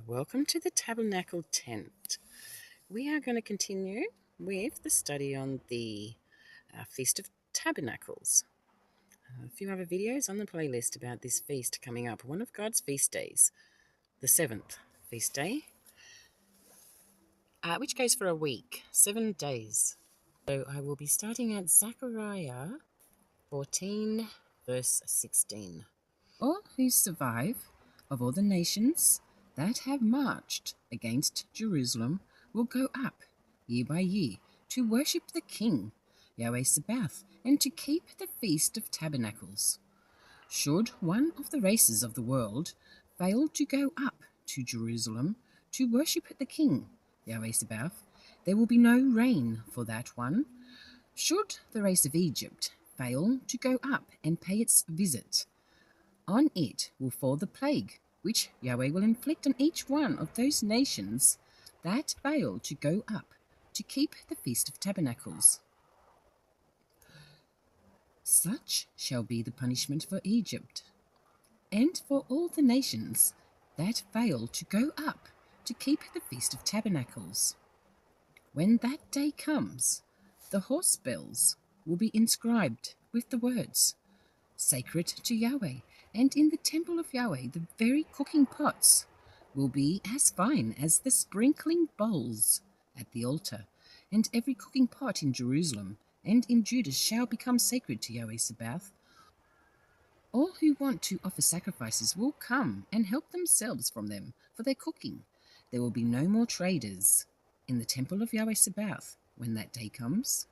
Welcome to the Tabernacle tent. We are going to continue with the study on the Feast of Tabernacles. A few other videos on the playlist about this feast coming up, one of God's feast days, the 7th feast day, which goes for a week, 7 days. So I will be starting at Zechariah 14, verse 16. All who survive of all the nations that have marched against Jerusalem will go up year by year to worship the King, Yahweh Sabaoth, and to keep the Feast of Tabernacles. Should one of the races of the world fail to go up to Jerusalem to worship the King, Yahweh Sabaoth, there will be no rain for that one. Should the race of Egypt fail to go up and pay its visit, on it will fall the plague, which Yahweh will inflict on each one of those nations that fail to go up to keep the Feast of Tabernacles. Such shall be the punishment for Egypt, and for all the nations that fail to go up to keep the Feast of Tabernacles. When that day comes, the horse bells will be inscribed with the words, "Sacred to Yahweh," and in the temple of Yahweh the very cooking pots will be as fine as the sprinkling bowls at the altar, and every cooking pot in Jerusalem and in Judah shall become sacred to Yahweh Sabaoth. All who want to offer sacrifices will come and help themselves from them for their cooking. There will be no more traders in the temple of Yahweh Sabaoth when that day comes.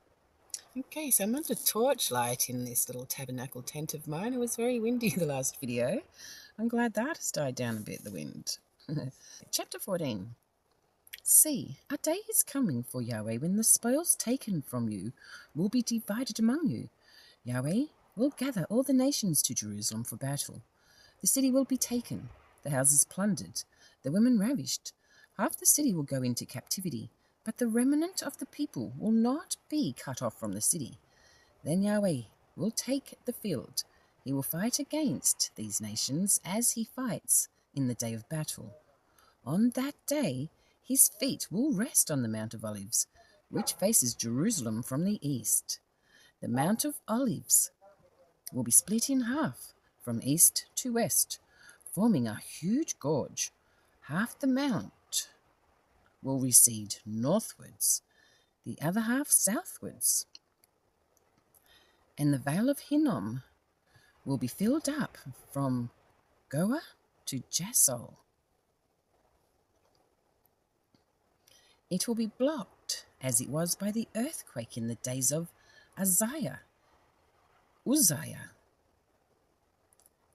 Okay, so I'm under torchlight in this little tabernacle tent of mine. It was very windy the last video. I'm glad that has died down a bit, the wind. Chapter 14. See, a day is coming for Yahweh when the spoils taken from you will be divided among you. Yahweh will gather all the nations to Jerusalem for battle. The city will be taken, the houses plundered, the women ravished. Half the city will go into captivity, but the remnant of the people will not be cut off from the city. Then Yahweh will take the field. He will fight against these nations as he fights in the day of battle. On that day, his feet will rest on the Mount of Olives, which faces Jerusalem from the east. The Mount of Olives will be split in half from east to west, forming a huge gorge. Half the mount will recede northwards, the other half southwards. And the Vale of Hinnom will be filled up from Goah to Jasol. It will be blocked as it was by the earthquake in the days of Uzziah.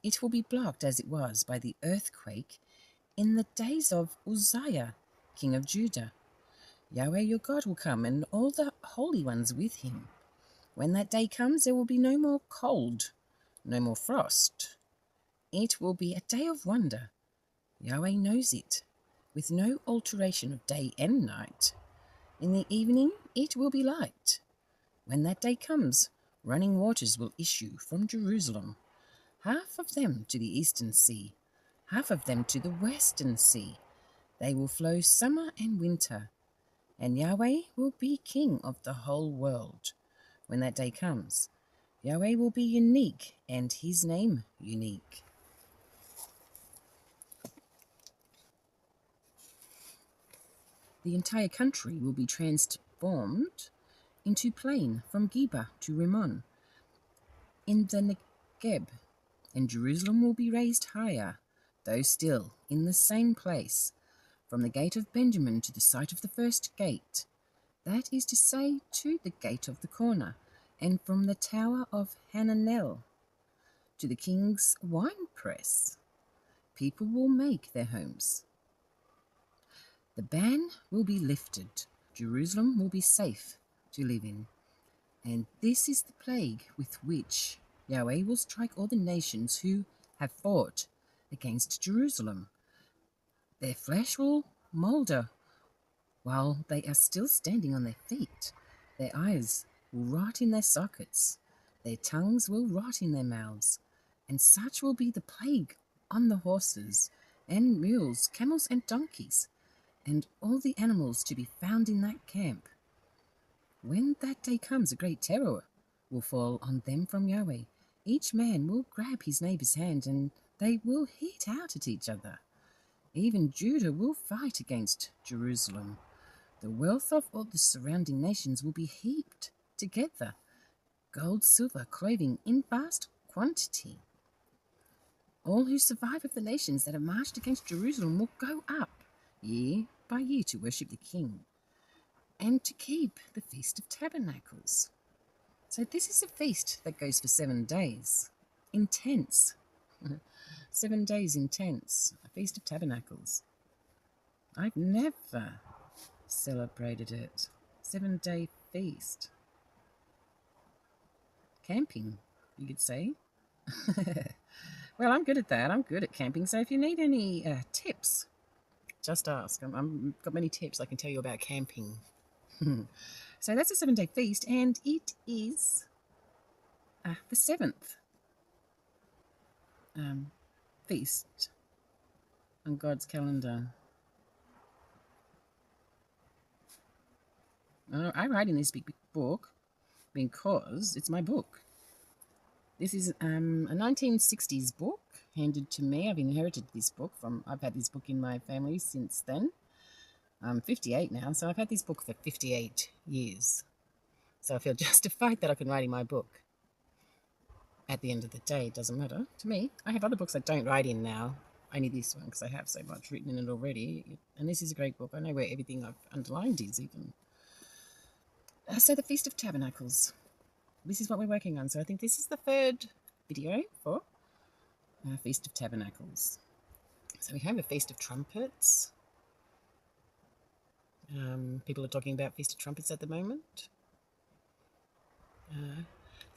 It will be blocked as it was by the earthquake in the days of Uzziah, king of Judah. Yahweh your God will come, and all the holy ones with him. When that day comes, there will be no more cold, no more frost. It will be a day of wonder. Yahweh knows it, with no alteration of day and night. In the evening it will be light. When that day comes, running waters will issue from Jerusalem, half of them to the eastern sea, half of them to the western sea. They will flow summer and winter, and Yahweh will be king of the whole world. When that day comes, Yahweh will be unique and his name unique. The entire country will be transformed into plain from Geba to Rimmon in the Negeb, and Jerusalem will be raised higher, though still in the same place, from the gate of Benjamin to the site of the first gate, that is to say, to the gate of the corner, and from the tower of Hananel to the king's winepress. People will make their homes. The ban will be lifted. Jerusalem will be safe to live in. And this is the plague with which Yahweh will strike all the nations who have fought against Jerusalem. Their flesh will moulder while they are still standing on their feet. Their eyes will rot in their sockets. Their tongues will rot in their mouths. And such will be the plague on the horses and mules, camels, and donkeys, and all the animals to be found in that camp. When that day comes, a great terror will fall on them from Yahweh. Each man will grab his neighbor's hand, and they will hit out at each other. Even Judah will fight against Jerusalem. The wealth of all the surrounding nations will be heaped together, gold, silver, clothing in vast quantity. All who survive of the nations that have marched against Jerusalem will go up year by year to worship the King and to keep the Feast of Tabernacles. So this is a feast that goes for 7 days. Intense. 7 days intense. A Feast of Tabernacles. I've never celebrated it. 7-day feast. Camping, you could say. Well, I'm good at that. I'm good at camping. So if you need any tips, just ask. I've got many tips I can tell you about camping. So that's a 7-day feast, and it is the 7th feast on God's calendar. I write in this big book because it's my book. This is a 1960s book handed to me. I've inherited this book I've had this book in my family since then. I'm 58 now, so I've had this book for 58 years. So I feel justified that I can write in my book. At the end of the day, it doesn't matter to me. I have other books I don't write in now. Only this one because I have so much written in it already. And this is a great book. I know where everything I've underlined is even. So the Feast of Tabernacles. This is what we're working on. So I think this is the 3rd video for Feast of Tabernacles. So we have a Feast of Trumpets. People are talking about Feast of Trumpets at the moment. The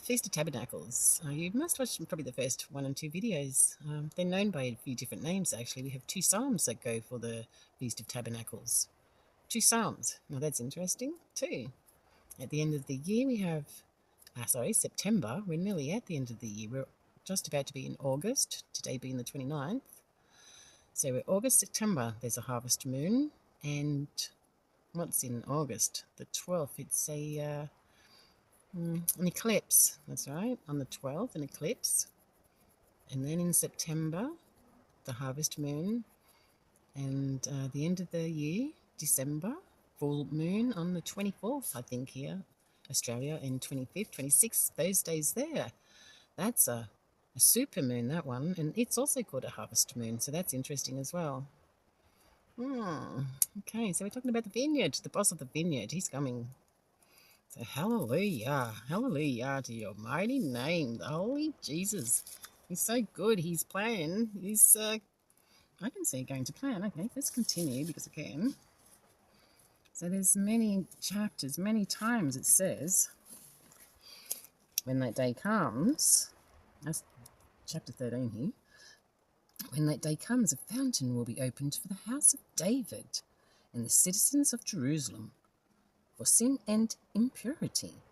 Feast of Tabernacles. You must watch probably the first 1 and 2 videos. They're known by a few different names, actually. We have 2 psalms that go for the Feast of Tabernacles. 2 psalms. Now that's interesting too. At the end of the year we have, September. We're nearly at the end of the year. We're just about to be in August, today being the 29th. So we're August, September. There's a harvest moon. And what's in August? The 12th. It's an eclipse. That's right. On the 12th, an eclipse. And then in September, the harvest moon. And the end of the year, December, full moon on the 24th, I think, here, Australia, and 25th, 26th, those days there. That's a super moon, that one, and it's also called a harvest moon, so that's interesting as well. Okay, so we're talking about the vineyard, the boss of the vineyard. He's coming. So hallelujah, hallelujah to your mighty name, the Holy Jesus. He's so good. His plan is, I can see going to plan. Okay, let's continue because I can. So there's many chapters, many times it says, when that day comes, that's chapter 13 here, when that day comes, a fountain will be opened for the house of David and the citizens of Jerusalem for sin and impurity.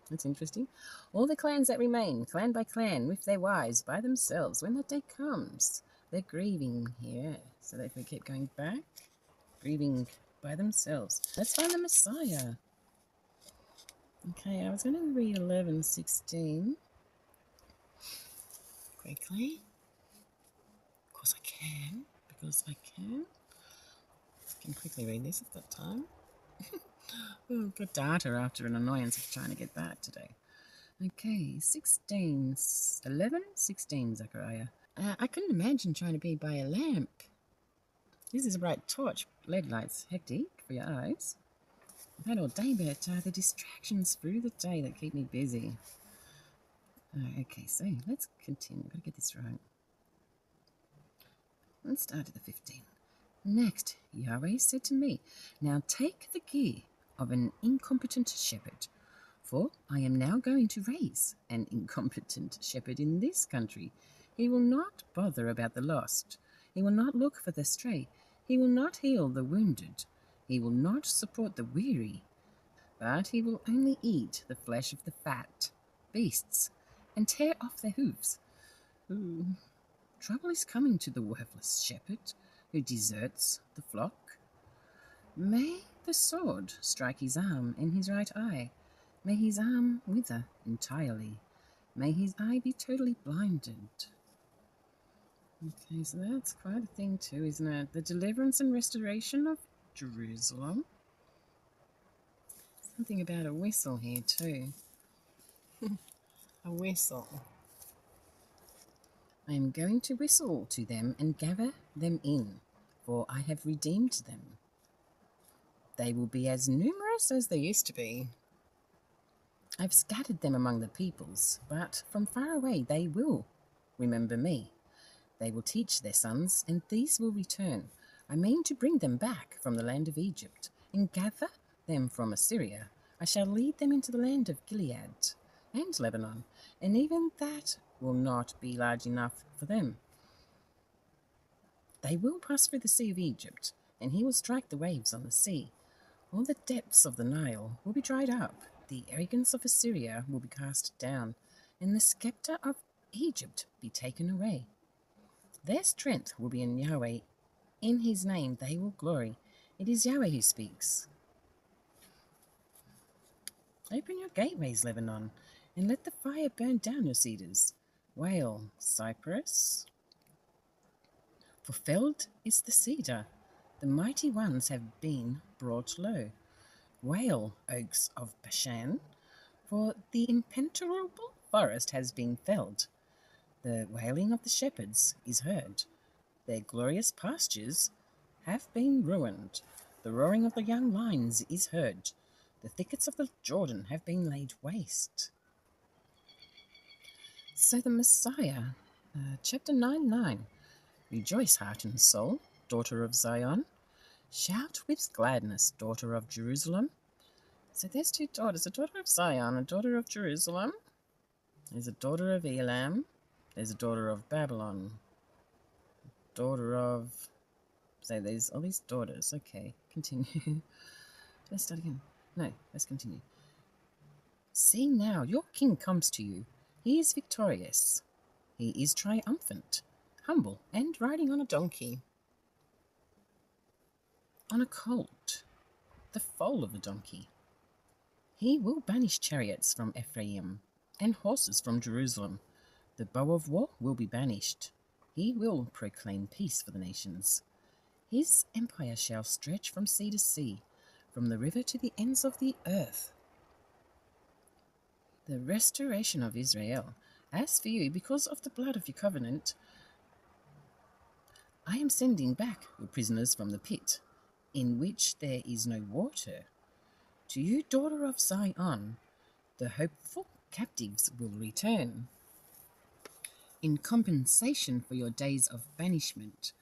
That's interesting. All the clans that remain, clan by clan, with their wives by themselves, when that day comes, they're grieving here. So if we keep going back, grieving by themselves. Let's find the Messiah. Okay, I was going to read 11:16 quickly. Of course I can, because I can. I can quickly read this. I've got time. Oh, got data after an annoyance of trying to get that today. Okay, 11:16 Zechariah. I couldn't imagine trying to be by a lamp. This is a bright torch. LED lights, hectic for your eyes. I've had all day, but the distractions through the day that keep me busy. Okay, so let's continue. I've got to get this right. Let's start at the 15. Next, Yahweh said to me, now take the gear of an incompetent shepherd, for I am now going to raise an incompetent shepherd in this country. He will not bother about the lost. He will not look for the stray. He will not heal the wounded. He will not support the weary, but he will only eat the flesh of the fat beasts and tear off their hooves. Ooh. Trouble is coming to the worthless shepherd. who deserts the flock. May the sword strike his arm and his right eye. May his arm wither entirely. May his eye be totally blinded. Okay, so that's quite a thing too, isn't it? The deliverance and restoration of Jerusalem. Something about a whistle here too. A whistle. I am going to whistle to them and gather them in, for I have redeemed them. They will be as numerous as they used to be. I've scattered them among the peoples, but from far away they will remember me. They will teach their sons, and these will return. I mean to bring them back from the land of Egypt, and gather them from Assyria. I shall lead them into the land of Gilead and Lebanon, and even that will not be large enough for them. They will pass through the sea of Egypt, and he will strike the waves on the sea. All the depths of the Nile will be dried up. The arrogance of Assyria will be cast down, and the scepter of Egypt be taken away. Their strength will be in Yahweh. In his name they will glory. It is Yahweh who speaks. Open your gateways, Lebanon, and let the fire burn down your cedars. Wail, cypress. For felled is the cedar. The mighty ones have been brought low. Wail, oaks of Bashan, for the impenetrable forest has been felled. The wailing of the shepherds is heard. Their glorious pastures have been ruined. The roaring of the young lions is heard. The thickets of the Jordan have been laid waste. So the Messiah, chapter 9:9. Rejoice, heart and soul, daughter of Zion. Shout with gladness, daughter of Jerusalem. So there's two daughters, a daughter of Zion, a daughter of Jerusalem. There's a daughter of Elam. There's a daughter of Babylon. Daughter of... So there's all these daughters. Okay, continue. Let's start again. No, let's continue. See now, your king comes to you. He is victorious. He is triumphant, humble, and riding on a donkey. On a colt, the foal of a donkey. He will banish chariots from Ephraim and horses from Jerusalem. The bow of war will be banished. He will proclaim peace for the nations. His empire shall stretch from sea to sea, from the river to the ends of the earth. The restoration of Israel. As for you, because of the blood of your covenant, I am sending back your prisoners from the pit, in which there is no water. To you, daughter of Zion, the hopeful captives will return. In compensation for your days of banishment,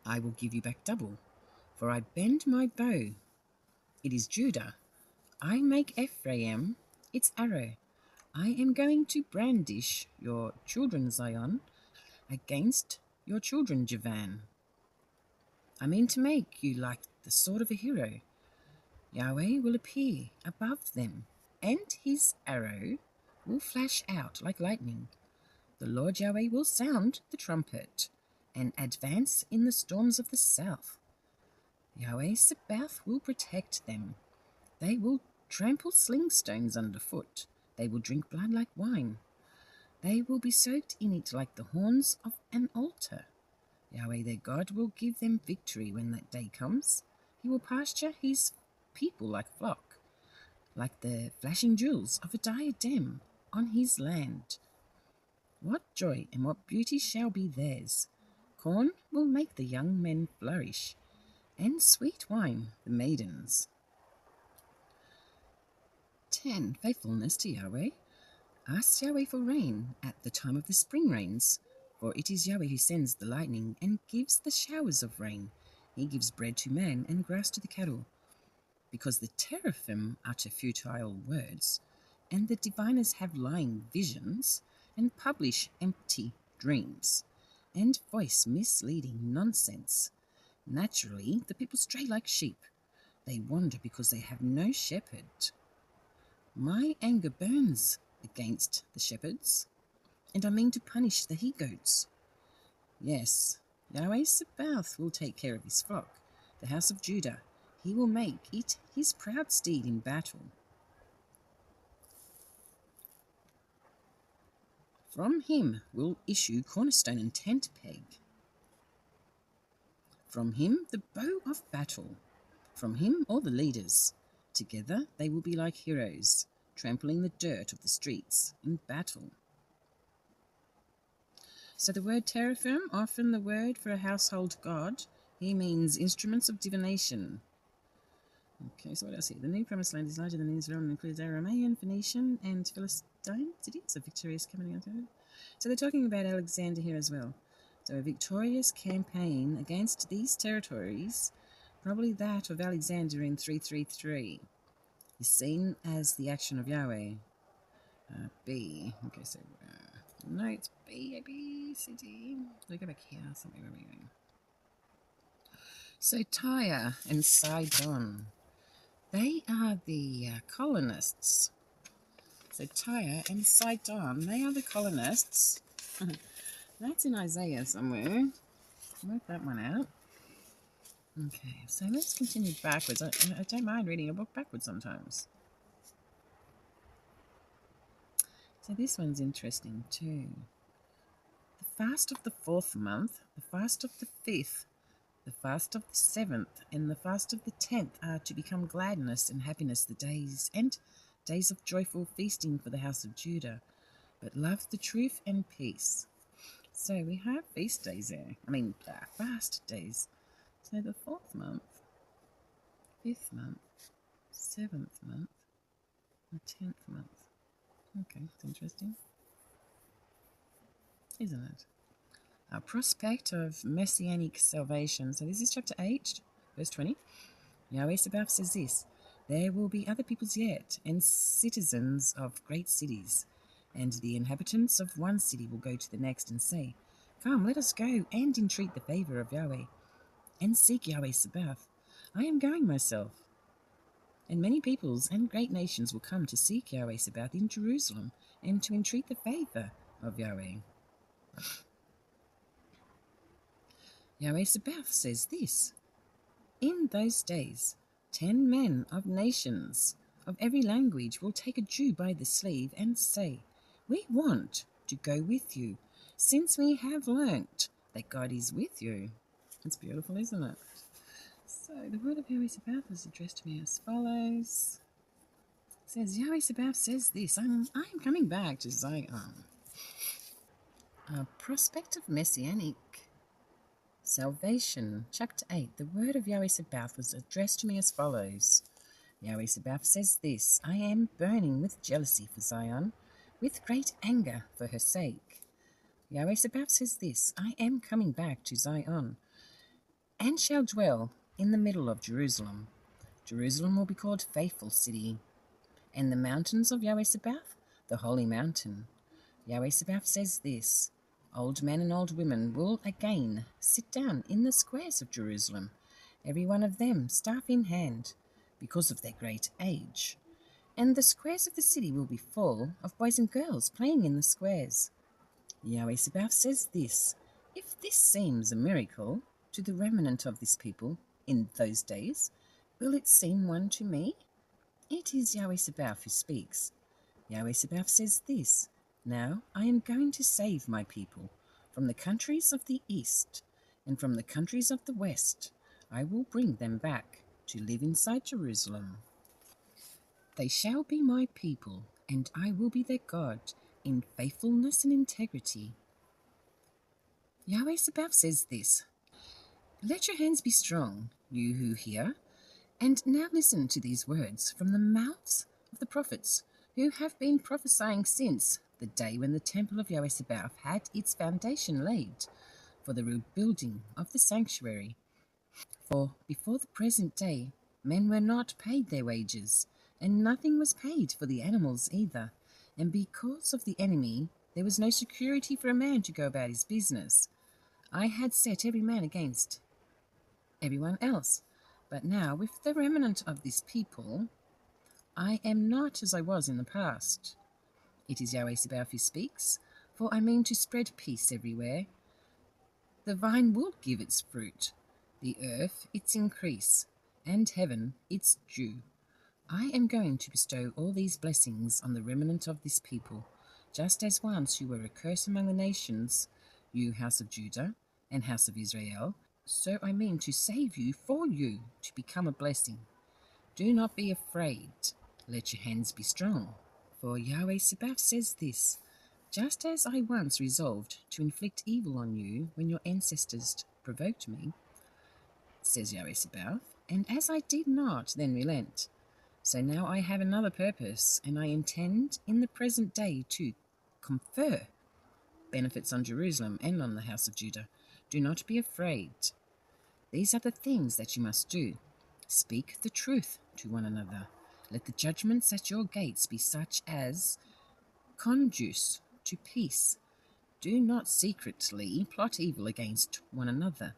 I will give you back double, for I bend my bow. It is Judah. I make Ephraim its arrow. I am going to brandish your children, Zion, against your children, Javan. I mean to make you like the sword of a hero. Yahweh will appear above them, and his arrow will flash out like lightning. The Lord Yahweh will sound the trumpet and advance in the storms of the south. Yahweh Sabaoth will protect them. They will trample sling stones underfoot. They will drink blood like wine. They will be soaked in it like the horns of an altar. Yahweh their God will give them victory when that day comes. He will pasture his people like a flock, like the flashing jewels of a diadem on his land. What joy and what beauty shall be theirs! Corn will make the young men flourish, and sweet wine the maidens. 10. Faithfulness to Yahweh. Ask Yahweh for rain at the time of the spring rains, for it is Yahweh who sends the lightning and gives the showers of rain. He gives bread to man and grass to the cattle. Because the teraphim utter futile words, and the diviners have lying visions, and publish empty dreams, and voice misleading nonsense. Naturally, the people stray like sheep. They wander because they have no shepherd. My anger burns against the shepherds, and I mean to punish the he-goats. Yes, Yahweh Sabaoth will take care of his flock, the house of Judah. He will make it his proud steed in battle. From him will issue cornerstone and tent peg. From him the bow of battle. From him all the leaders. Together they will be like heroes, trampling the dirt of the streets in battle. So the word teraphim, often the word for a household god, here means instruments of divination. Okay, so what else here? The new promised land is larger than Israel and includes Aramaean, Phoenician, and Philistine cities, a victorious coming out of it. So they're talking about Alexander here as well. So a victorious campaign against these territories, probably that of Alexander in 333, is seen as the action of Yahweh. B. Okay, so no, it's B, A, B, C, D. Let me go back here. Somewhere where are we going? So Tyre and Sidon, they are the colonists. So Tyre and Sidon, they are the colonists. That's in Isaiah somewhere. Work that one out. Okay, so let's continue backwards. I don't mind reading a book backwards sometimes. So this one's interesting too. The fast of the 4th month, the fast of the 5th, the fast of the 7th, and the fast of the 10th are to become gladness and happiness, the days of joyful feasting for the house of Judah, but love the truth and peace. So we have feast days there. Fast days. So the 4th month, 5th month, 7th month, and 10th month. Okay, it's interesting, isn't it? A prospect of messianic salvation. So this is chapter 8, verse 20. Yahweh Sabaoth says this: there will be other peoples yet, and citizens of great cities, and the inhabitants of one city will go to the next and say, come, let us go and entreat the favor of Yahweh, and seek Yahweh Sabaoth. I am going myself. And many peoples and great nations will come to seek Yahweh Sabaoth in Jerusalem, and to entreat the favor of Yahweh. Yahweh Sabaoth says this: in those days 10 men of nations of every language will take a Jew by the sleeve and say, we want to go with you, since we have learnt that God is with you. It's beautiful, isn't it? So the word of Yahweh Sabaoth is addressed to me as follows. It says, Yahweh Sabaoth says this: I am coming back to Zion. A prospect of messianic salvation. Chapter 8. The word of Yahweh Sabaoth was addressed to me as follows. Yahweh Sabaoth says this: I am burning with jealousy for Zion, with great anger for her sake. Yahweh Sabaoth says this: I am coming back to Zion, and shall dwell in the middle of Jerusalem. Jerusalem will be called Faithful City, and the mountains of Yahweh Sabaoth, the holy mountain. Yahweh Sabaoth says this: old men and old women will again sit down in the squares of Jerusalem, every one of them staff in hand, because of their great age. And the squares of the city will be full of boys and girls playing in the squares. Yahweh Sabaoth says this: if this seems a miracle to the remnant of this people in those days, will it seem one to me? It is Yahweh Sabaoth who speaks. Yahweh Sabaoth says this: now I am going to save my people from the countries of the east and from the countries of the west. I will bring them back to live inside Jerusalem. They shall be my people, and I will be their God in faithfulness and integrity. Yahweh Sabaoth says this: let your hands be strong, you who hear, and now listen to these words from the mouths of the prophets, who have been prophesying since the day when the temple of Yahweh Sabaoth had its foundation laid for the rebuilding of the sanctuary. For before the present day, men were not paid their wages, and nothing was paid for the animals either. And because of the enemy, there was no security for a man to go about his business. I had set every man against everyone else. But now, with the remnant of this people, I am not as I was in the past. It is Yahweh Sabaoth who speaks, for I mean to spread peace everywhere. The vine will give its fruit, the earth its increase, and heaven its dew. I am going to bestow all these blessings on the remnant of this people, just as once you were a curse among the nations, you house of Judah and house of Israel. So I mean to save you for you to become a blessing. Do not be afraid. Let your hands be strong. For Yahweh Sabaoth says this, just as I once resolved to inflict evil on you when your ancestors provoked me, says Yahweh Sabaoth, and as I did not then relent, so now I have another purpose, and I intend in the present day to confer benefits on Jerusalem and on the house of Judah. Do not be afraid. These are the things that you must do. Speak the truth to one another. Let the judgments at your gates be such as conduce to peace. Do not secretly plot evil against one another.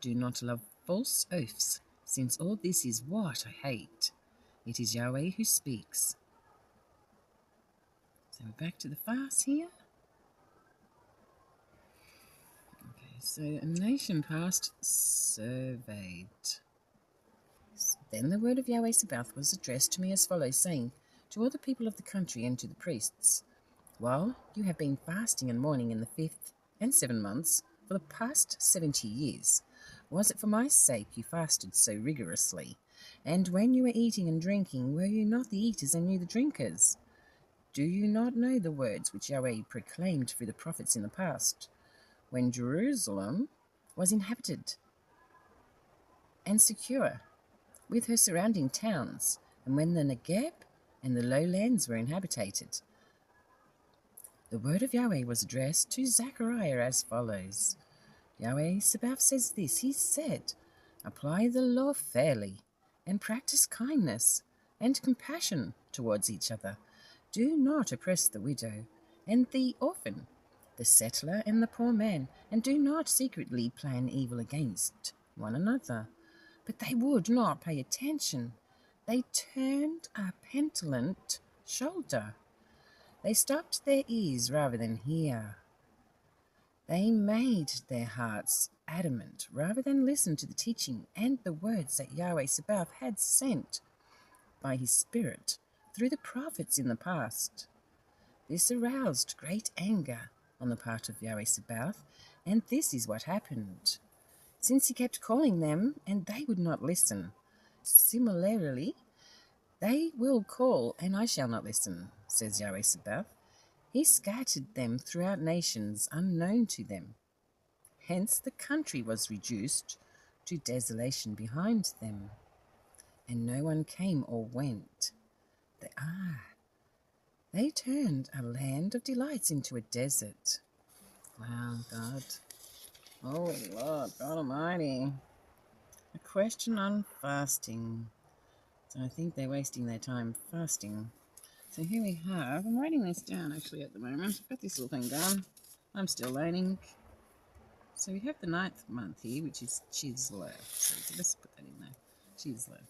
Do not love false oaths, since all this is what I hate. It is Yahweh who speaks. So we're back to the fast here. Okay, so a nation past surveyed. Then the word of Yahweh Sabaoth was addressed to me as follows, saying, to all the people of the country and to the priests, while you have been fasting and mourning in the 5th and 7 months for the past 70 years, was it for my sake you fasted so rigorously? And when you were eating and drinking, were you not the eaters and you the drinkers? Do you not know the words which Yahweh proclaimed through the prophets in the past, when Jerusalem was inhabited and secure, with her surrounding towns, and when the Negeb and the lowlands were inhabited? The word of Yahweh was addressed to Zechariah as follows. Yahweh Sabaoth says this, he said, apply the law fairly, and practice kindness and compassion towards each other. Do not oppress the widow and the orphan, the settler and the poor man, and do not secretly plan evil against one another. But they would not pay attention. They turned a petulant shoulder. They stopped their ears rather than hear. They made their hearts adamant rather than listen to the teaching and the words that Yahweh Sabaoth had sent by his Spirit through the prophets in the past. This aroused great anger on the part of Yahweh Sabaoth, and this is what happened. Since he kept calling them and they would not listen, similarly, they will call and I shall not listen, says Yahweh Sabaoth. He scattered them throughout nations unknown to them. Hence the country was reduced to desolation behind them, and no one came or went. They turned a land of delights into a desert. Wow, God. Oh, Lord, God Almighty. A question on fasting. So I think they're wasting their time fasting. So here we have, I'm writing this down actually at the moment. I've got this little thing going. I'm still learning. So we have the 9th month here, which is Chislev. So let's put that in there. Chislev.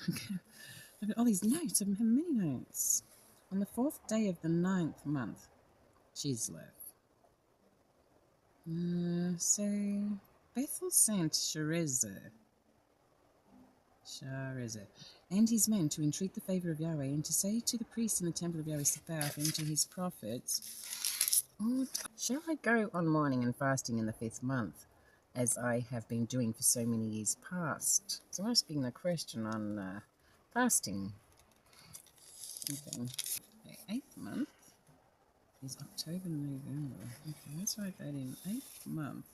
Okay. I've got all these notes. I've had many notes. On the 4th day of the 9th month, Chislev. So Bethel sent Sharezer and his men to entreat the favour of Yahweh, and to say to the priests in the temple of Yahweh Sabaoth and to his prophets, shall I go on mourning and fasting in the 5th month, as I have been doing for so many years past? So I'm asking the question on fasting. Okay. The 8th month is October, November. Okay, let's write that in. 8th month.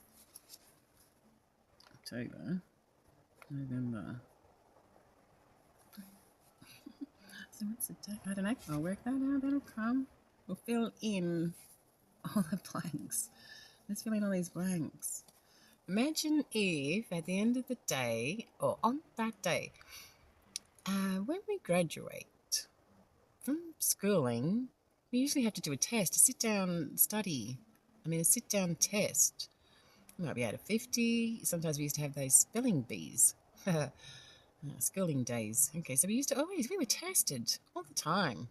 October, November. So what's the date? I don't know. I'll work that out. That'll come. We'll fill in all the blanks. Let's fill in all these blanks. Imagine if at the end of the day, or on that day, when we graduate from schooling, we usually have to do a test, a sit-down study. A sit-down test. We might be out of 50. Sometimes we used to have those spelling bees. Schooling days. Okay, so we were tested all the time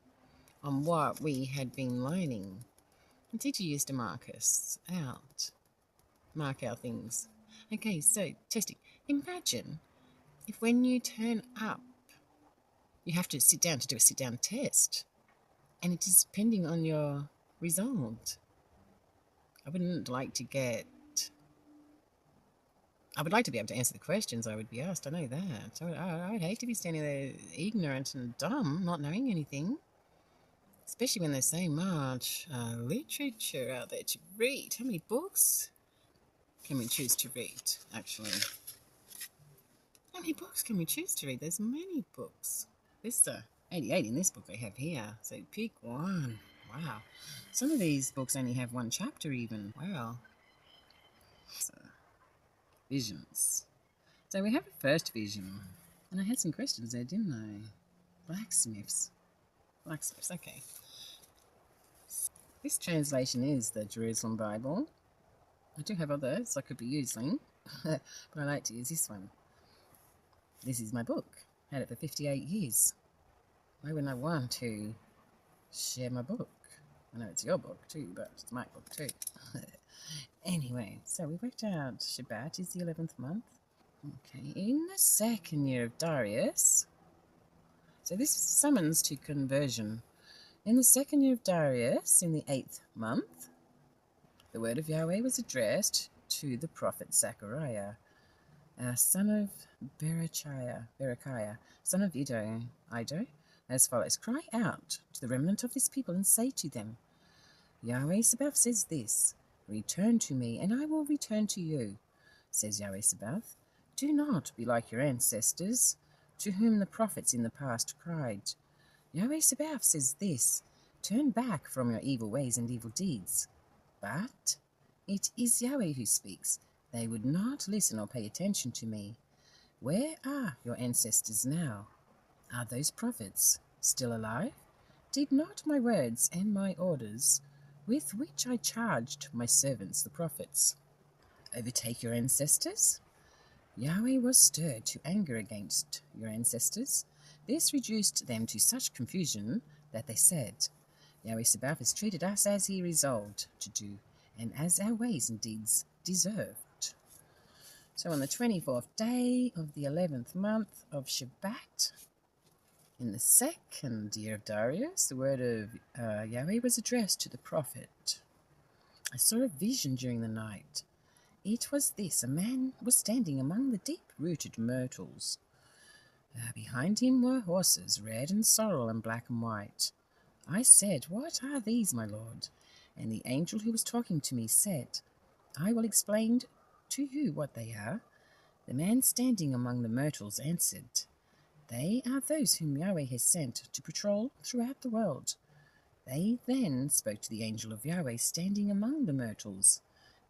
on what we had been learning. The teacher used to mark our things. Okay, so testing. Imagine if when you turn up, you have to sit down to do a sit-down test, and it is depending on your result. I would like to be able to answer the questions I would be asked. I know that. I would hate to be standing there ignorant and dumb, not knowing anything. Especially when there's so much literature out there to read. How many books can we choose to read, actually? How many books can we choose to read? There's many books. There's 88 in this book I have here. So pick one. Wow. Some of these books only have one chapter even. Wow. So, visions. So we have a first vision. And I had some questions there, didn't I? Blacksmiths. Okay. This translation is the Jerusalem Bible. I do have others I could be using, but I like to use this one. This is my book. Had it for 58 years. Why wouldn't I want to share my book? I know it's your book too, but it's my book too. Anyway, so we worked out Shabbat is the 11th month. Okay, in the second year of Darius. So this summons to conversion. In the second year of Darius, in the 8th month, the word of Yahweh was addressed to the prophet Zechariah, son of Berechiah, son of Iddo, as follows: Cry out to the remnant of this people and say to them, Yahweh Sabaoth says this, Return to me, and I will return to you, says Yahweh Sabaoth. Do not be like your ancestors, to whom the prophets in the past cried. Yahweh Sabaoth says this, Turn back from your evil ways and evil deeds. But it is Yahweh who speaks. They would not listen or pay attention to me. Where are your ancestors now? Are those prophets still alive? Did not my words and my orders, with which I charged my servants the prophets, overtake your ancestors? Yahweh was stirred to anger against your ancestors. This reduced them to such confusion that they said, Yahweh Sabaoth has treated us as he resolved to do, and as our ways and deeds deserved. So on the 24th day of the 11th month of Shabbat, in the second year of Darius, the word of Yahweh was addressed to the prophet. I saw a vision during the night. It was this: a man was standing among the deep-rooted myrtles. Behind him were horses, red and sorrel and black and white. I said, What are these, my lord? And the angel who was talking to me said, I will explain to you what they are. The man standing among the myrtles answered, They are those whom Yahweh has sent to patrol throughout the world. They then spoke to the angel of Yahweh standing among the myrtles.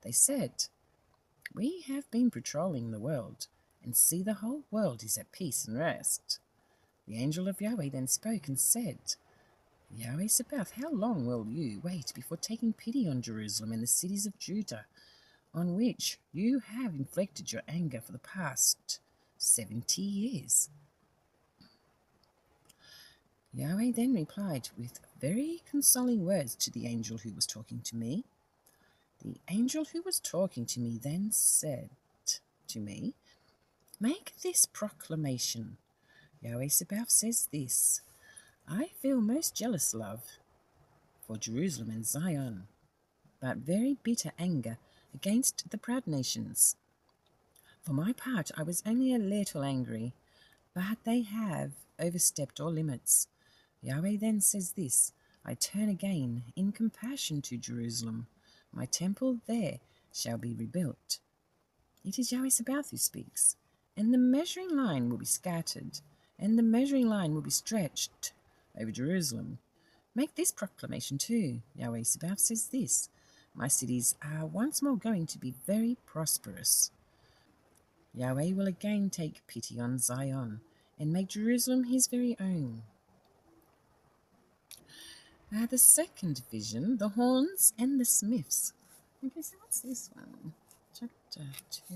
They said, We have been patrolling the world, and see the whole world is at peace and rest. The angel of Yahweh then spoke and said, Yahweh Sabaoth, how long will you wait before taking pity on Jerusalem and the cities of Judah, on which you have inflicted your anger for the past 70 years? Yahweh then replied with very consoling words to the angel who was talking to me. The angel who was talking to me then said to me, Make this proclamation. Yahweh Sabaoth says this, I feel most jealous love for Jerusalem and Zion, but very bitter anger against the proud nations. For my part, I was only a little angry, but they have overstepped all limits. Yahweh then says this, I turn again in compassion to Jerusalem. My temple there shall be rebuilt. It is Yahweh Sabaoth who speaks, and the measuring line will be scattered, and the measuring line will be stretched over Jerusalem. Make this proclamation too. Yahweh Sabaoth says this, My cities are once more going to be very prosperous. Yahweh will again take pity on Zion and make Jerusalem his very own. The second vision, the horns and the smiths. Okay, so what's this one? Chapter 2.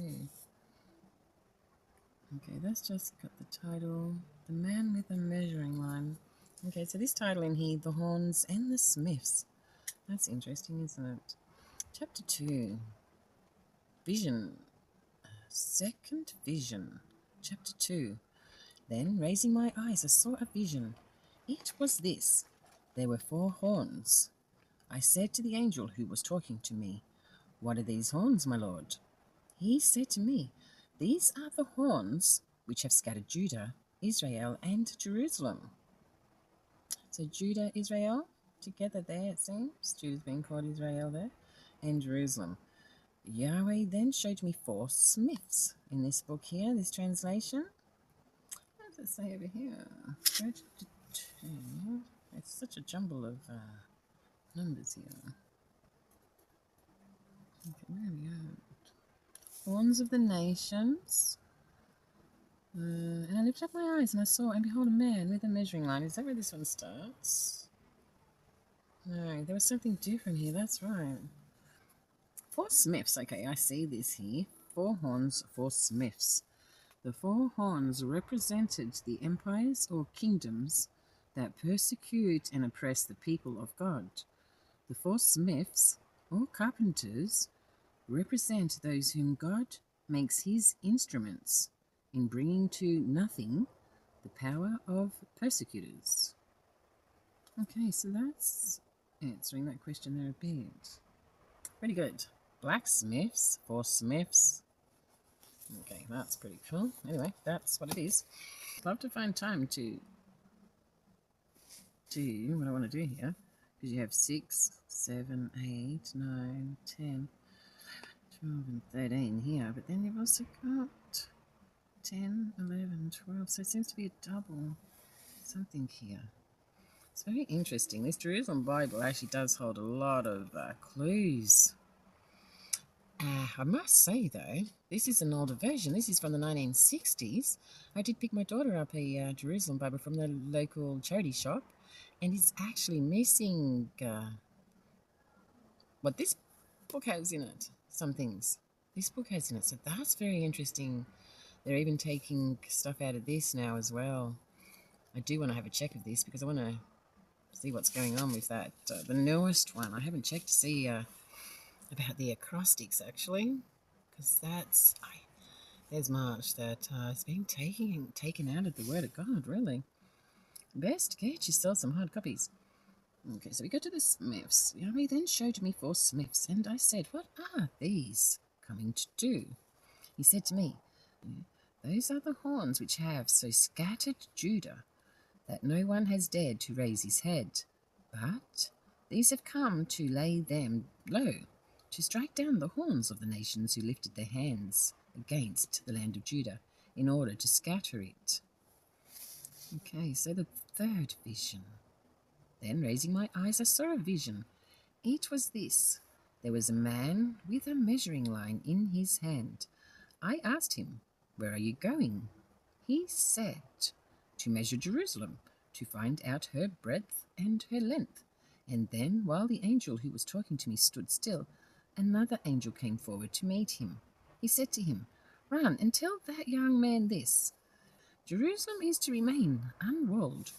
Okay, that's just got the title, The Man with a Measuring Line. Okay, so this title in here, The Horns and the Smiths. That's interesting, isn't it? Chapter 2. Vision. Second vision. Chapter 2. Then, raising my eyes, I saw a vision. It was this. There were 4 horns. I said to the angel who was talking to me, "What are these horns, my lord?" He said to me, "These are the horns which have scattered Judah, Israel, and Jerusalem." So Judah, Israel, together there it seems. Judah's being called Israel there, and Jerusalem. Yahweh then showed me 4 smiths in this book here, this translation. What does it say over here? It's such a jumble of numbers here. Okay, where are we at? Horns of the nations. And I lifted up my eyes and I saw, and behold, a man with a measuring line. Is that where this one starts? No, there was something different here. That's right. 4 smiths. Okay, I see this here. 4 horns, 4 smiths. The 4 horns represented the empires or kingdoms that persecute and oppress the people of God. The 4 smiths, or carpenters, represent those whom God makes his instruments in bringing to nothing the power of persecutors. Okay, so that's answering that question there a bit. Pretty good. Blacksmiths, 4 smiths. Okay, that's pretty cool. Anyway, that's what it is. Love to find time to do what I want to do here. Because you have 6, 7, 8, 9, 10, 12, and 13 here. But then you've also got 10, 11, 12. So it seems to be a double something here. It's very interesting. This Jerusalem Bible actually does hold a lot of clues. I must say, though, this is an older version. This is from the 1960s. I did pick my daughter up a Jerusalem Bible from the local charity shop, and it's actually missing what this book has in it. Some things this book has in it. So that's very interesting. They're even taking stuff out of this now as well. I do want to have a check of this because I want to see what's going on with that. The newest one. I haven't checked to see about the acrostics actually, because there's much that is being taken out of the Word of God. Really, best get yourself some hard copies. Okay, so we go to the smiths. Yahweh then showed me 4 smiths, and I said, "What are these coming to do?" He said to me, "Those are the horns which have so scattered Judah that no one has dared to raise his head. But these have come to lay them low, to strike down the horns of the nations who lifted their hands against the land of Judah in order to scatter it." Okay, so the 3rd vision. Then, raising my eyes, I saw a vision. It was this. There was a man with a measuring line in his hand. I asked him, "Where are you going?" He said, "To measure Jerusalem, to find out her breadth and her length." And then, while the angel who was talking to me stood still, another angel came forward to meet him. He said to him, "Run and tell that young man this. Jerusalem is to remain unwalled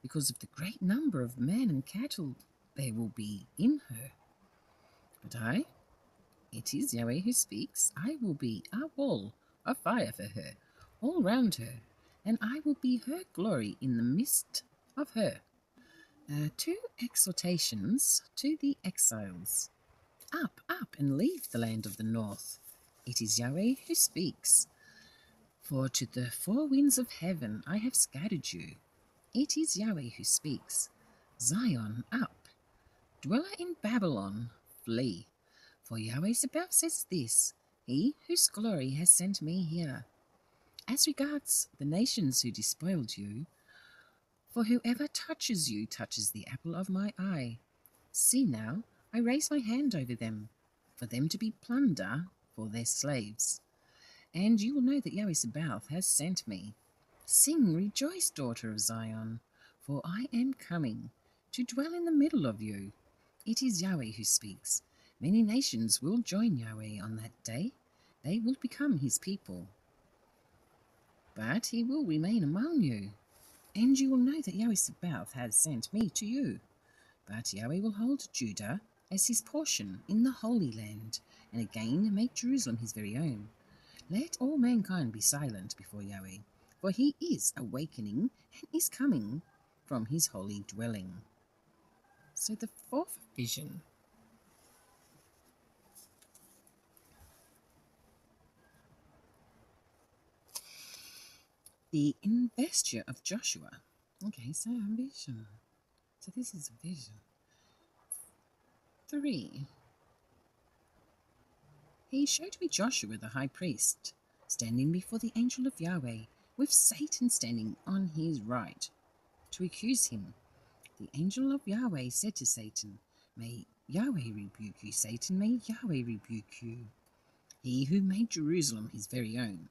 because of the great number of men and cattle there will be in her. But it is Yahweh who speaks, I will be a wall of fire for her, all round her, and I will be her glory in the midst of her." 2 exhortations to the exiles. Up, up, and leave the land of the north. It is Yahweh who speaks. For to the 4 winds of heaven I have scattered you. It is Yahweh who speaks. Zion, up. Dweller in Babylon, flee. For Yahweh Sabaoth says this, He whose glory has sent me here. As regards the nations who despoiled you, for whoever touches you touches the apple of my eye. See now, I raise my hand over them, for them to be plunder for their slaves. And you will know that Yahweh Sabaoth has sent me. Sing, rejoice, daughter of Zion, for I am coming to dwell in the middle of you. It is Yahweh who speaks. Many nations will join Yahweh on that day. They will become his people. But he will remain among you. And you will know that Yahweh Sabaoth has sent me to you. But Yahweh will hold Judah as his portion in the Holy Land, and again make Jerusalem his very own. Let all mankind be silent before Yahweh, for he is awakening and is coming from his holy dwelling. So the fourth vision. The investiture of Joshua. Okay, so a vision. So this is a vision. 3. He showed me Joshua the high priest, standing before the angel of Yahweh, with Satan standing on his right, to accuse him. The angel of Yahweh said to Satan, May Yahweh rebuke you, Satan, may Yahweh rebuke you. He who made Jerusalem his very own.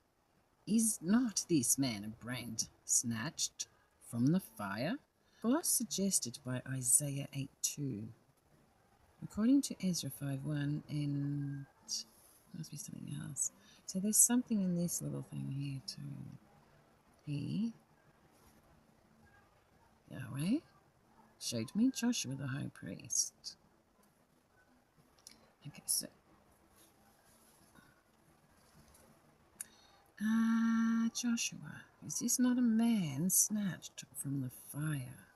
Is not this man a brand snatched from the fire? Gloss suggested by Isaiah 8:2. According to Ezra 5:1, and must be something else. So there's something in this little thing here too. He, Yahweh, showed me Joshua the high priest. Okay, so Joshua, is this not a man snatched from the fire?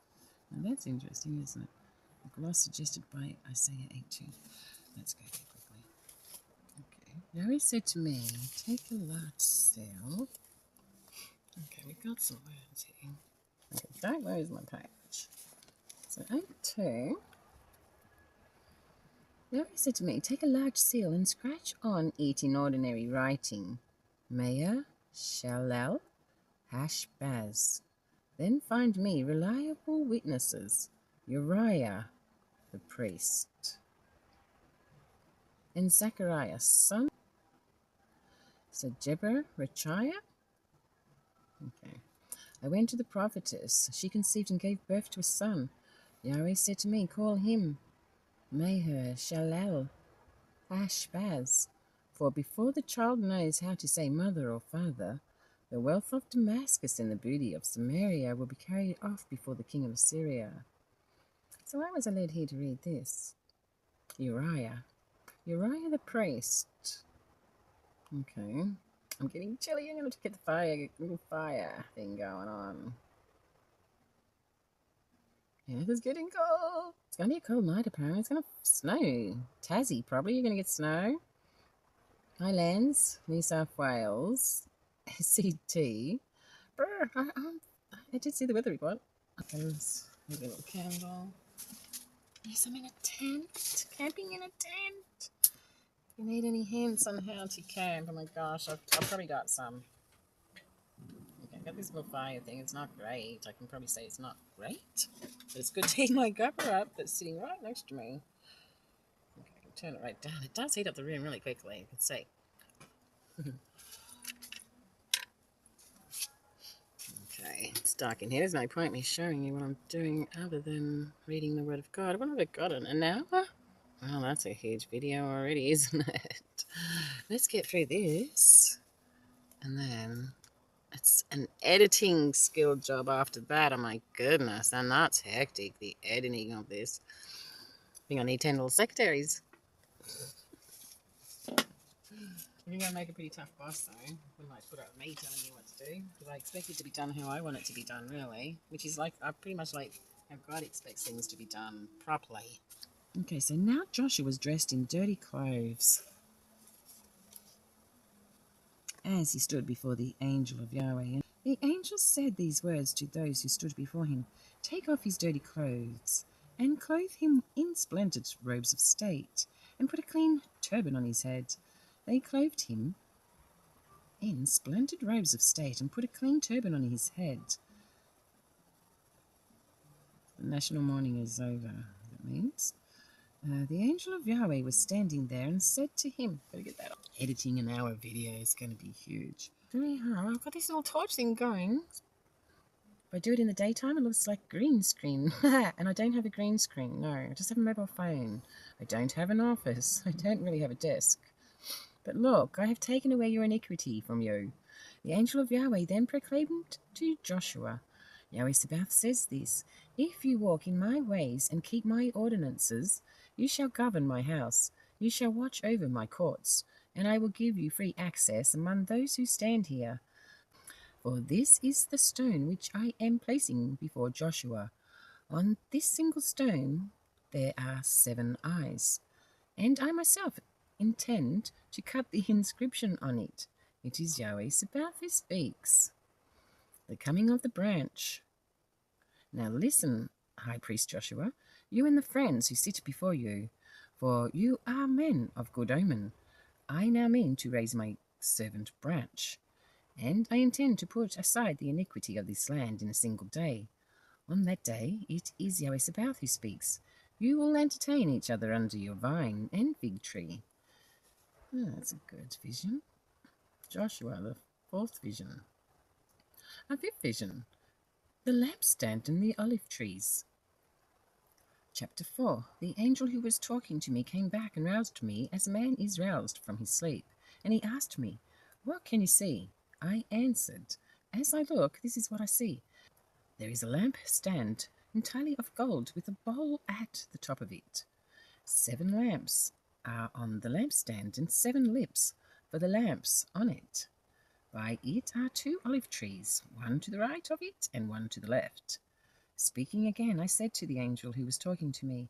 Now that's interesting, isn't it? The gloss suggested by Isaiah 8:2. Let's go there quickly. Okay. Yahweh said to me, take a large sail. Okay, we've got some words here. Okay, don't lose my page. So 8:2. Yahweh said to me, take a large seal and scratch on it in ordinary writing, Meah, Shalal, Hashbaz. Then find me reliable witnesses, Uriah the priest, and Zechariah son. So Zechariah. Okay. I went to the prophetess. She conceived and gave birth to a son. Yahweh said to me, call him Meher Shalal Hashbaz, for before the child knows how to say mother or father, the wealth of Damascus and the booty of Samaria will be carried off before the king of Assyria. So why was I led here to read this? Uriah the priest. Okay. I'm getting chilly. I'm going to get the fire thing going on. Yeah, it's getting cold. It's going to be a cold night, apparently. It's going to snow. Tassie, probably. You're going to get snow. Highlands, New South Wales, SCT. I did see the weather report. Okay, let's make a little candle. Yes, I'm in a tent. Camping in a tent. If you need any hints on how to camp, oh my gosh, I've probably got some. Okay, I've got this little fire thing. It's not great. I can probably say it's not great, but it's good to heat my grubber up that's sitting right next to me. Okay, I can turn it right down. It does heat up the room really quickly, you can see. Okay, it's dark in here. There's no point me showing you what I'm doing other than reading the Word of God. What have I got in an hour? Well, that's a huge video already, isn't it? Let's get through this. And then it's an editing skill job after that. Oh my goodness, and that's hectic, the editing of this. I think I need 10 little secretaries. I think I'll make a pretty tough boss, though. Wouldn't like to put up with me telling you what to do, because I expect it to be done how I want it to be done, really. Which is like, I pretty much like how God expects things to be done properly. Okay, so now Joshua was dressed in dirty clothes as he stood before the angel of Yahweh. The angel said these words to those who stood before him, take off his dirty clothes and clothe him in splendid robes of state and put a clean turban on his head. They clothed him in splendid robes of state and put a clean turban on his head. The national mourning is over, that means. The angel of Yahweh was standing there and said to him, better get that on. Editing an hour video is going to be huge. Very hard. I've got this little torch thing going. If I do it in the daytime, it looks like green screen. And I don't have a green screen, no. I just have a mobile phone. I don't have an office. I don't really have a desk. But look, I have taken away your iniquity from you. The angel of Yahweh then proclaimed to Joshua, Yahweh Sabaoth says this, if you walk in my ways and keep my ordinances, You shall govern my house, you shall watch over my courts, and I will give you free access among those who stand here. For this is the stone which I am placing before Joshua. On this single stone there are 7 eyes, and I myself intend to cut the inscription on it. It is Yahweh Sabaoth who speaks. The coming of the branch. Now listen, High Priest Joshua, you and the friends who sit before you, for you are men of good omen. I now mean to raise my servant branch, and I intend to put aside the iniquity of this land in a single day. On that day it is Yahweh Sabaoth who speaks. You will entertain each other under your vine and fig tree. Oh, that's a good vision. Joshua, the 4th vision. A 5th vision. The lampstand and the olive trees. Chapter 4. The angel who was talking to me came back and roused me as a man is roused from his sleep. And he asked me, "What can you see?" I answered, "As I look, this is what I see. There is a lampstand entirely of gold with a bowl at the top of it. 7 lamps are on the lampstand and 7 lips for the lamps on it. By it are 2 olive trees, one to the right of it and one to the left." Speaking again, I said to the angel who was talking to me,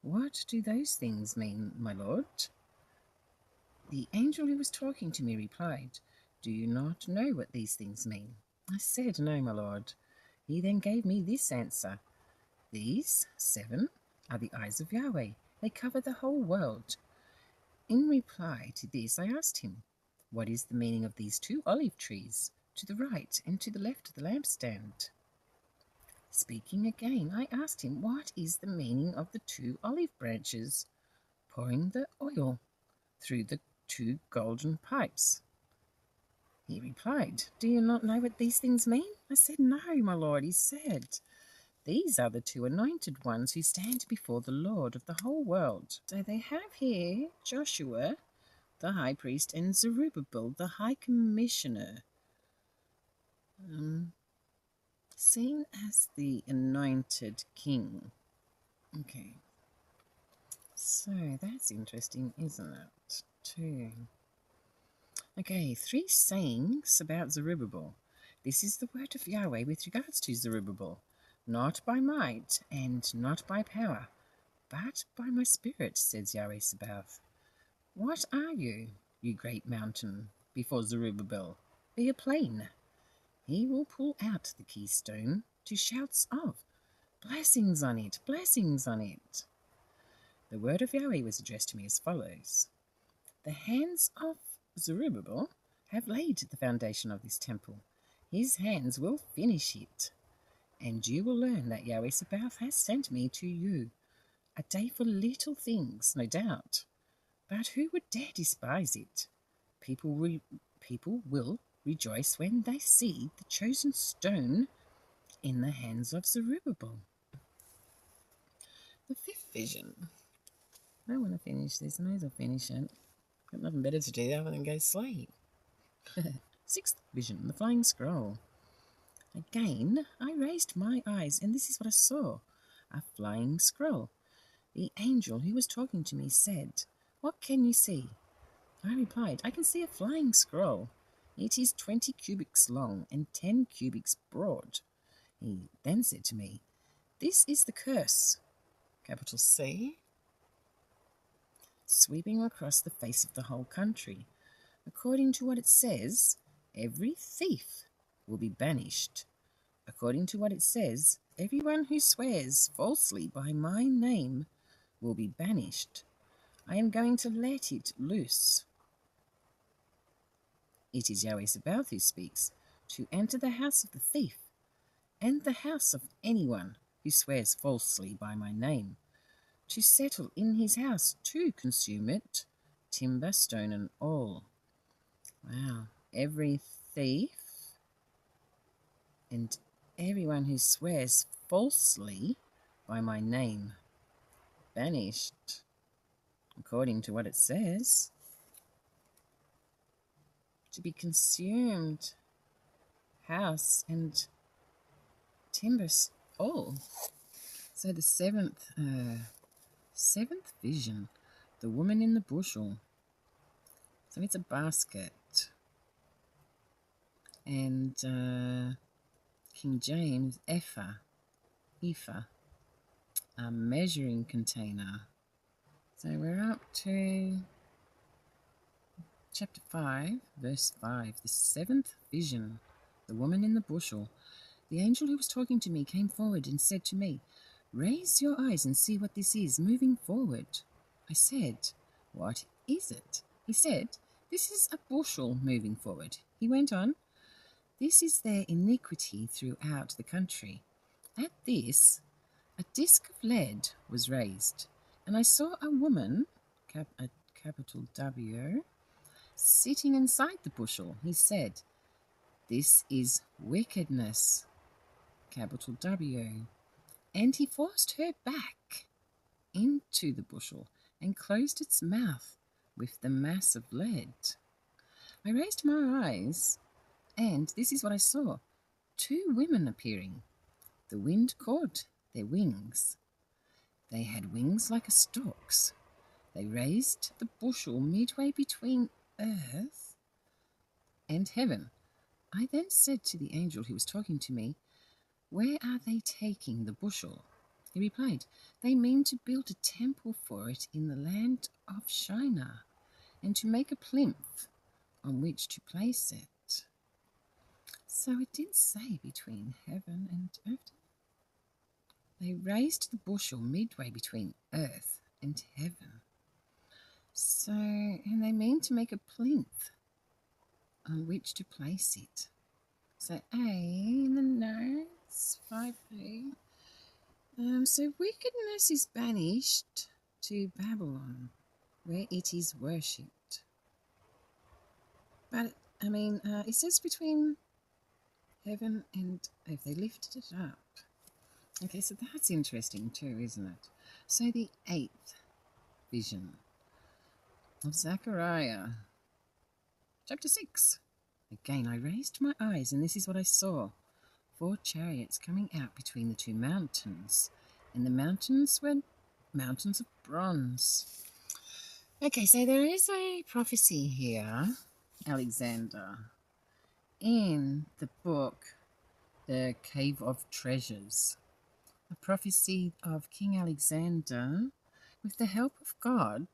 "What do those things mean, my lord?" The angel who was talking to me replied, "Do you not know what these things mean?" I said, "No, my lord." He then gave me this answer: "These 7 are the eyes of Yahweh. They cover the whole world." In reply to this, I asked him, "What is the meaning of these 2 olive trees to the right and to the left of the lampstand?" Speaking again, I asked him, "What is the meaning of the 2 olive branches pouring the oil through the 2 golden pipes?" He replied, "Do you not know what these things mean?" I said, "No, my lord." He said, "These are the 2 anointed ones who stand before the Lord of the whole world." So they have here Joshua, the high priest, and Zerubbabel, the high commissioner, seen as the anointed king. Okay. So that's interesting, isn't it? Too. Okay, 3 sayings about Zerubbabel. This is the word of Yahweh with regards to Zerubbabel. "Not by might and not by power, but by my spirit, says Yahweh Sabaoth." What are you, you great mountain, before Zerubbabel? Be a plain. He will pull out the keystone to shouts of, "Blessings on it, blessings on it." The word of Yahweh was addressed to me as follows: "The hands of Zerubbabel have laid the foundation of this temple. His hands will finish it. And you will learn that Yahweh Sabaoth has sent me to you. A day for little things, no doubt. But who would dare despise it? People will rejoice when they see the chosen stone in the hands of Zerubbabel." The 5th vision. I want to finish this. I may as well finish it. Got nothing better to do other than go sleep. 6th vision. The flying scroll. Again, I raised my eyes, and this is what I saw: a flying scroll. The angel who was talking to me said, "What can you see?" I replied, "I can see a flying scroll. It is 20 cubits long and 10 cubits broad." He then said to me, "This is the curse, capital C, sweeping across the face of the whole country. According to what it says, every thief will be banished. According to what it says, everyone who swears falsely by my name will be banished. I am going to let it loose." It is Yahweh Sabaoth who speaks, "to enter the house of the thief and the house of anyone who swears falsely by my name, to settle in his house, to consume it, timber, stone, and all." Wow. Every thief and everyone who swears falsely by my name, banished, according to what it says, to be consumed, house and timbers, all. So the 7th Seventh vision, the woman in the bushel. So it's a basket. And King James, ephah, a measuring container. So we're up to chapter 5, verse 5, the seventh vision, the woman in the bushel. The angel who was talking to me came forward and said to me, "Raise your eyes and see what this is moving forward." I said, "What is it?" He said, "This is a bushel moving forward." He went on, "This is their iniquity throughout the country." At this, a disc of lead was raised, and I saw a woman, a capital W, sitting inside the bushel. He said, "This is wickedness," capital W. And he forced her back into the bushel and closed its mouth with the mass of lead. I raised my eyes, and this is what I saw. 2 women appearing. The wind caught their wings. They had wings like a stork's. They raised the bushel midway between earth and heaven. I then said to the angel who was talking to me, "Where are they taking the bushel?" He replied, "They mean to build a temple for it in the land of Shinar, and to make a plinth on which to place it." So it did say between heaven and earth. They raised the bushel midway between earth and heaven. So, and they mean to make a plinth on which to place it. So A in the notes, 5a. So wickedness is banished to Babylon, where it is worshipped. But, it says between heaven and earth. They lifted it up. Okay, so that's interesting too, isn't it? So the 8th vision of Zechariah, chapter 6. Again, I raised my eyes, and this is what I saw. 4 chariots coming out between the 2 mountains, and the mountains were mountains of bronze. Okay, so there is a prophecy here, Alexander, in the book, The Cave of Treasures. A prophecy of King Alexander, with the help of God,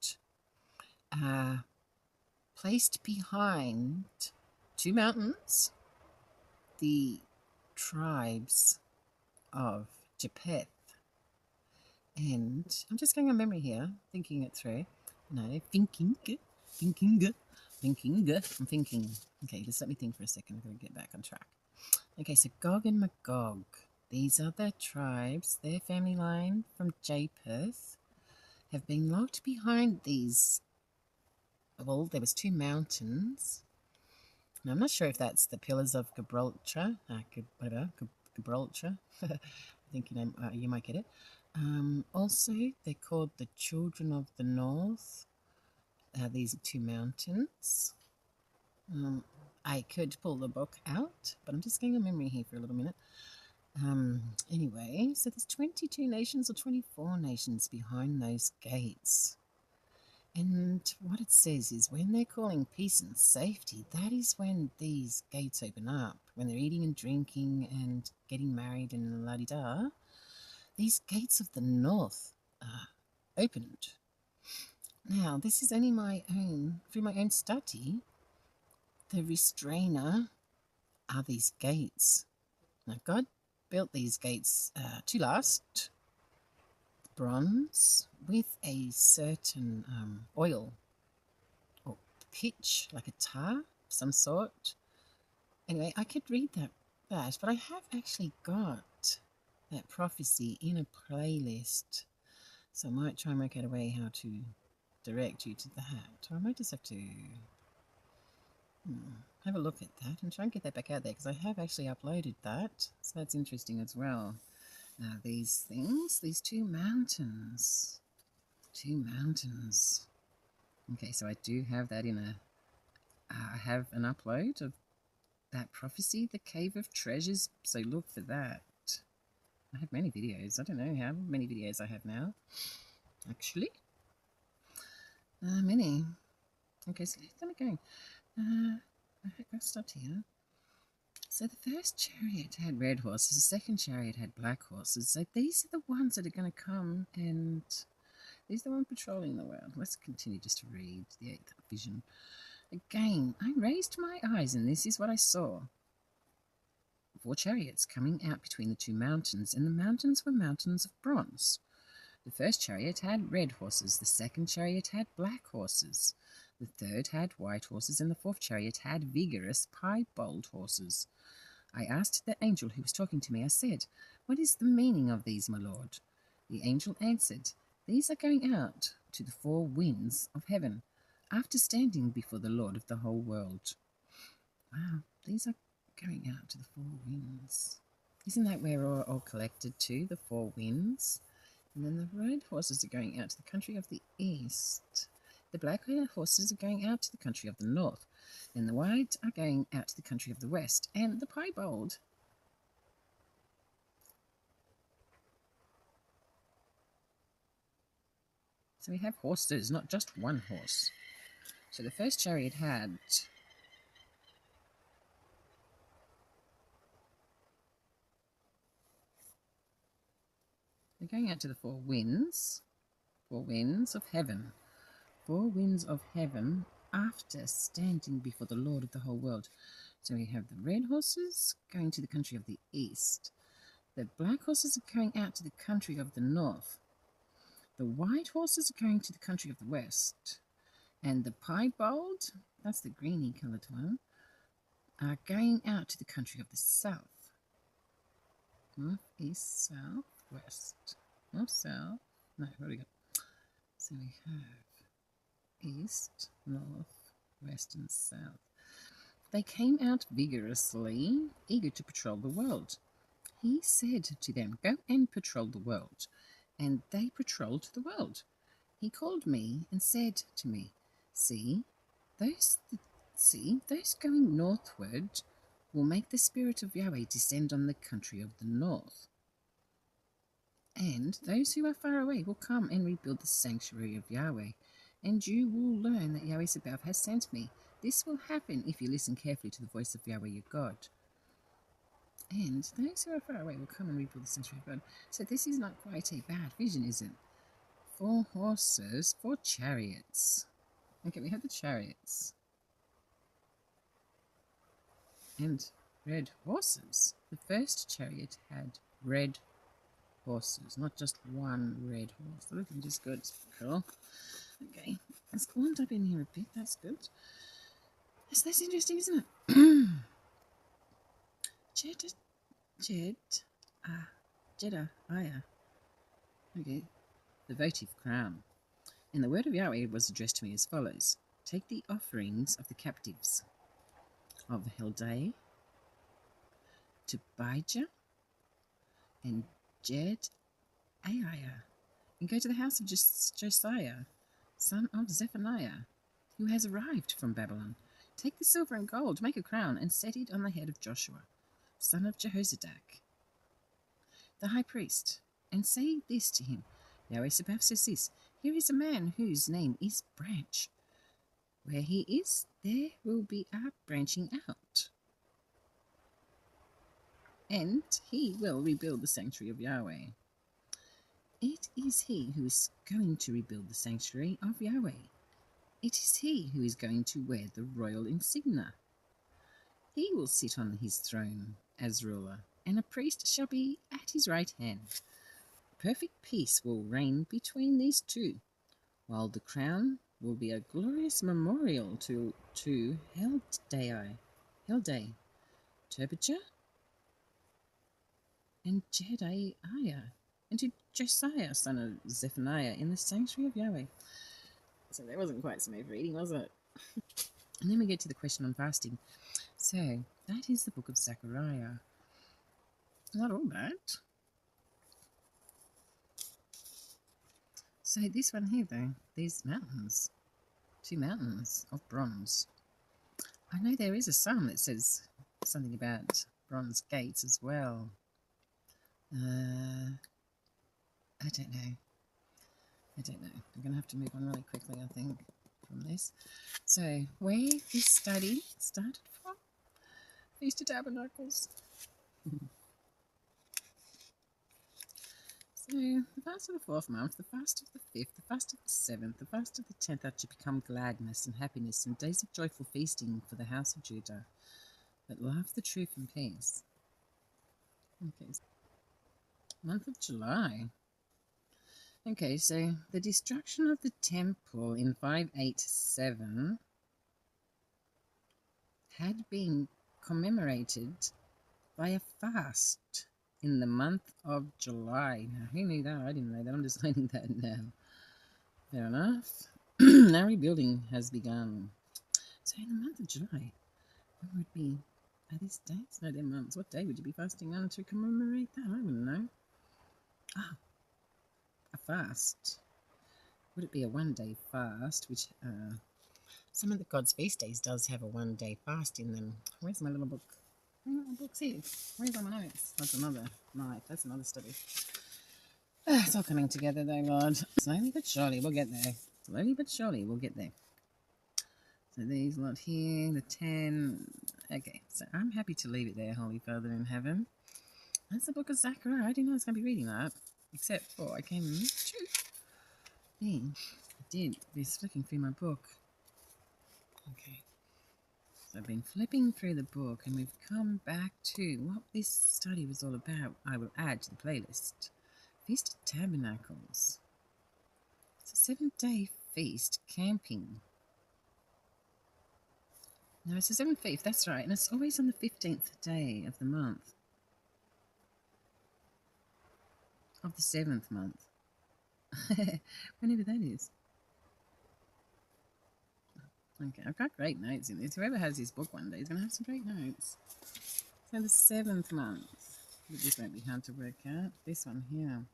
placed behind 2 mountains the tribes of Japheth. And I'm just going on memory here, thinking it through. No, thinking. I'm thinking. Okay, just let me think for a second. I'm going to get back on track. Okay, so Gog and Magog. These are the tribes, their family line from Japheth, have been locked behind these. Well, there was 2 mountains. Now, I'm not sure if that's the Pillars of Gibraltar. Gibraltar. I think you might get it. Also, they're called the Children of the North. These 2 mountains. I could pull the book out, but I'm just going on memory here for a little minute. Anyway, so there's 22 nations or 24 nations behind those gates. And what it says is when they're calling peace and safety, that is when these gates open up. When they're eating and drinking and getting married and la-di-da, these gates of the north are opened. Now, this is only through my own study, the restrainer are these gates. Now, God built these gates to last, bronze, with a certain oil or pitch, like a tar of some sort. Anyway, I could read that, but I have actually got that prophecy in a playlist, so I might try and work out a way how to direct you to that. Or I might just have to have a look at that and try and get that back out there, because I have actually uploaded that, so that's interesting as well. Now, these things, these 2 mountains. 2 mountains. Okay, so I do have that I have an upload of that prophecy, the Cave of Treasures, so look for that. I have many videos. I don't know how many videos I have now. actually. Many. Okay, so let me go. I think I'll start here. So the first chariot had red horses, the second chariot had black horses. So these are the ones that are going to come, and these are the ones patrolling the world. Let's continue just to read the 8th vision. Again, I raised my eyes, and this is what I saw. 4 chariots coming out between the 2 mountains, and the mountains were mountains of bronze. The first chariot had red horses, the second chariot had black horses, the third had white horses, and the fourth chariot had vigorous, piebald horses. I asked the angel who was talking to me, I said, "What is the meaning of these, my lord?" The angel answered, "These are going out to the 4 winds of heaven, after standing before the Lord of the whole world." Wow, these are going out to the 4 winds. Isn't that where we're all collected to, the 4 winds? And then the red horses are going out to the country of the east. The black horses are going out to the country of the north. And the white are going out to the country of the west. And the piebald. So we have horses, not just one horse. So the first chariot had... They're going out to the 4 winds. 4 winds of heaven. 4 winds of heaven after standing before the Lord of the whole world. So we have the red horses going to the country of the east. The black horses are going out to the country of the north. The white horses are going to the country of the west. And the piebald, that's the greeny coloured one, are going out to the country of the south. North, east, south, west. North, south. No, what do we got? So we have east, north, west, and south. They came out vigorously, eager to patrol the world. He said to them, "Go and patrol the world." And they patrolled the world. He called me and said to me, See, those going northward will make the Spirit of Yahweh descend on the country of the north. And those who are far away will come and rebuild the sanctuary of Yahweh. And you will learn that Yahweh Sabaoth has sent me. This will happen if you listen carefully to the voice of Yahweh your God. And those who are far away will come and rebuild the sanctuary of God. So this is not quite a bad vision, is it? 4 horses, 4 chariots. Okay, we have the chariots. And red horses. The first chariot had red horses, not just one red horse. They're looking just good. Cool. Okay, it's climbed up in here a bit. That's good. That's interesting, isn't it? Jedaiah. Okay, the votive crown. And the word of Yahweh was addressed to me as follows: Take the offerings of the captives of Heldai, Tobijah, and Jedaiah, and go to the house of Josiah, son of Zephaniah, who has arrived from Babylon. Take the silver and gold, make a crown, and set it on the head of Joshua, son of Jehozadak, the high priest, and say this to him: Yahweh Sabaoth says this, Here is a man whose name is Branch. Where he is, there will be a branching out. And he will rebuild the sanctuary of Yahweh. It is he who is going to rebuild the sanctuary of Yahweh. It is he who is going to wear the royal insignia. He will sit on his throne as ruler, and a priest shall be at his right hand. Perfect peace will reign between these 2, while the crown will be a glorious memorial to Heldai, Tobijah, and Jedaiah, and to Josiah, son of Zephaniah, in the sanctuary of Yahweh. So that wasn't quite smooth reading, was it? And then we get to the question on fasting. So that is the book of Zechariah. Not all bad. So this one here, though, these mountains, 2 mountains of bronze. I know there is a psalm that says something about bronze gates as well. I don't know. I don't know. I'm going to have to move on really quickly, I think, from this. So, where this study started from? Feast of Tabernacles. So, the fast of the 4th month, the fast of the 5th, the fast of the 7th, the fast of the 10th are to become gladness and happiness and days of joyful feasting for the house of Judah, that love the truth and peace. Okay, month of July. Okay, so the destruction of the temple in 587 had been commemorated by a fast in the month of July. Now, who knew that? I didn't know that. I'm just learning that now. Fair enough. Now rebuilding has begun. So in the month of July, what would be, are these dates? No, they're months. What day would you be fasting on to commemorate that? I wouldn't know. Ah, a fast. Would it be a one-day fast, which some of the God's feast days does have a one-day fast in them. Where's my little book? My little book's here. Where's all my notes? That's another night. That's another study. It's all coming together though, Lord. Slowly but surely we'll get there. Slowly but surely we'll get there. So these lot here, the 10. Okay, so I'm happy to leave it there, Holy Father in heaven. That's the book of Zechariah. I didn't know I was going to be reading that. Except for I came thing. I did. Just flicking through my book. Okay. So I've been flipping through the book and we've come back to what this study was all about. I will add to the playlist. Feast of Tabernacles. It's a 7-day feast camping. No, it's the 7th feast, that's right. And it's always on the 15th day of the month. Of the 7th month. Whenever that is. Okay, I've got great notes in this. Whoever has this book one day is going to have some great notes. So the 7th month. This won't be hard to work out. This one here.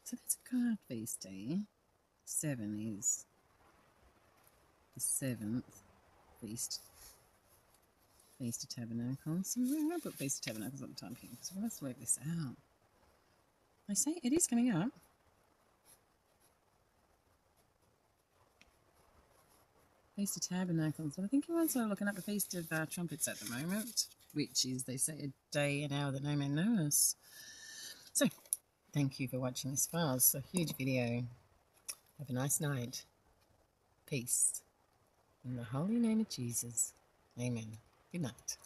So that's a card feast day. 7 is the 7th feast. Feast of Tabernacles. So we're going to put Feast of Tabernacles on the time here because we must work this out. I say it is coming up. Feast of Tabernacles. Well, I think everyone's sort of looking up the Feast of Trumpets at the moment, which is, they say, a day, an hour that no man knows. So, thank you for watching this far. It's a huge video. Have a nice night. Peace. In the holy name of Jesus. Amen. Good night.